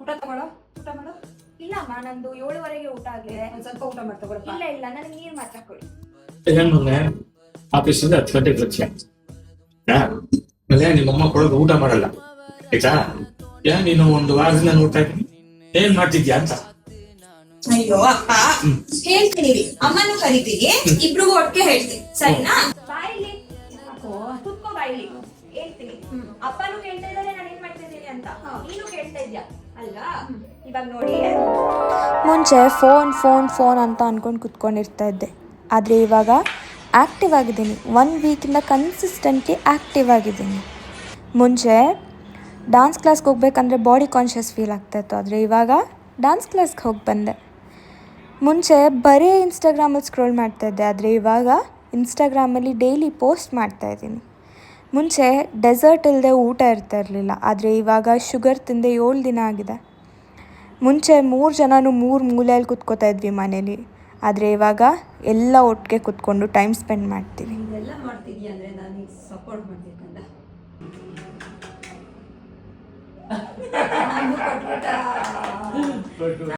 ಊಟ ತಗೊಳ್ಳೋ, ಊಟ ಮಾಡು. ಇಲ್ಲ ಅಮ್ಮ, ನಂದು 7:30ಗೆ ಊಟ ಆಗಿದೆ. ಒಂದ್ ಸ್ವಲ್ಪ ಊಟ ಮಾಡ್ತಗೊಳಪ್ಪ. ಇಲ್ಲ ನನಗೆ ನೀರು ಮಾತ್ರ ಕೊಡಿ. ಆಫೀಸಿಂದ 10 ಗಂಟೆಗೆ ಬರ್ತೀಯ. ಆಮೇಲೆ ನಿಮ್ಮಮ್ಮ ಕೊಡೋದು ಊಟ ಮಾಡಲ್ಲ ಆಯ್ತಾ? ನೀನು ಒಂದು ವಾರದಿಂದ ನೋಡ್ತಾ ಇದ್ದೀನಿ ಏನ್ ಮಾಡ್ತಿದ್ಯಾ ಅಂತ. ಅಯ್ಯೋ ಅಪ್ಪ, ಹೇಳ್ತೀನಿ ಅಮ್ಮನೂ ಕರಿತೀನಿ, ಇಬ್ರಿಗೂ ಒಟ್ಟಿಗೆ ಹೇಳ್ತೀನಿ, ಸರಿನಾ? ಬಾಯಿಲಿ ಕುತ್ಕೋ, ಬಾಯಿಲಿ ಹೇಳ್ತೀನಿ. ಅಪ್ಪನೂ ಕೇಳ್ತಾ ಇದ್ದಾರೆ ನಾನು ಏನ್ ಮಾಡ್ತಿದ್ದೀನಿ ಅಂತ, ನೀನು ಕೇಳ್ತಾ ಇದ್ಯಾ ಅಲ್ವಾ? ಇವಾಗ ನೋಡಿ, ಮುಂಚೆ ಫೋನ್ ಫೋನ್ ಫೋನ್ ಅಂತ ಅಂದ್ಕೊಂಡು ಕುತ್ಕೊಂಡಿರ್ತಾ ಇದ್ದೆ, ಆದರೆ ಇವಾಗ ಆ್ಯಕ್ಟಿವ್ ಆಗಿದ್ದೀನಿ. 1 ವೀಕಿಂದ ಕನ್ಸಿಸ್ಟೆಂಟ್ಲಿ ಆ್ಯಕ್ಟಿವ್ ಆಗಿದ್ದೀನಿ. ಮುಂಚೆ ಡ್ಯಾನ್ಸ್ ಕ್ಲಾಸ್ಗೆ ಹೋಗ್ಬೇಕಂದ್ರೆ ಬಾಡಿ ಕಾನ್ಷಿಯಸ್ ಫೀಲ್ ಆಗ್ತಾಯಿತ್ತು, ಆದರೆ ಇವಾಗ ಡ್ಯಾನ್ಸ್ ಕ್ಲಾಸ್ಗೆ ಹೋಗಿ ಬಂದೆ. ಮುಂಚೆ ಬರೀ ಇನ್ಸ್ಟಾಗ್ರಾಮಲ್ಲಿ ಸ್ಕ್ರೋಲ್ ಮಾಡ್ತಾಯಿದ್ದೆ, ಆದರೆ ಇವಾಗ ಇನ್ಸ್ಟಾಗ್ರಾಮಲ್ಲಿ ಡೈಲಿ ಪೋಸ್ಟ್ ಮಾಡ್ತಾಯಿದ್ದೀನಿ. ಮುಂಚೆ ಡೆಸರ್ಟ್ ಇಲ್ಲದೆ ಊಟ ಇರ್ತಾ ಇರಲಿಲ್ಲ, ಆದರೆ ಇವಾಗ ಶುಗರ್ ತಿಂದೆ 7 ದಿನ ಆಗಿದೆ. ಮುಂಚೆ 3 ಜನನೂ 3 ಮೂಲೆಯಲ್ಲಿ ಕುತ್ಕೋತಾ ಇದ್ವಿ ಮನೇಲಿ, ಆದರೆ ಇವಾಗ ಎಲ್ಲ ಒಟ್ಟಿಗೆ ಕುತ್ಕೊಂಡು ಟೈಮ್ ಸ್ಪೆಂಡ್ ಮಾಡ್ತೀವಿ. ಇದೆಲ್ಲ ಮಾಡ್ತಿದ್ಯಾ ಅಂದ್ರೆ ನಾನು ಸಪೋರ್ಟ್ ಮಾಡ್ಬೇಕಂದ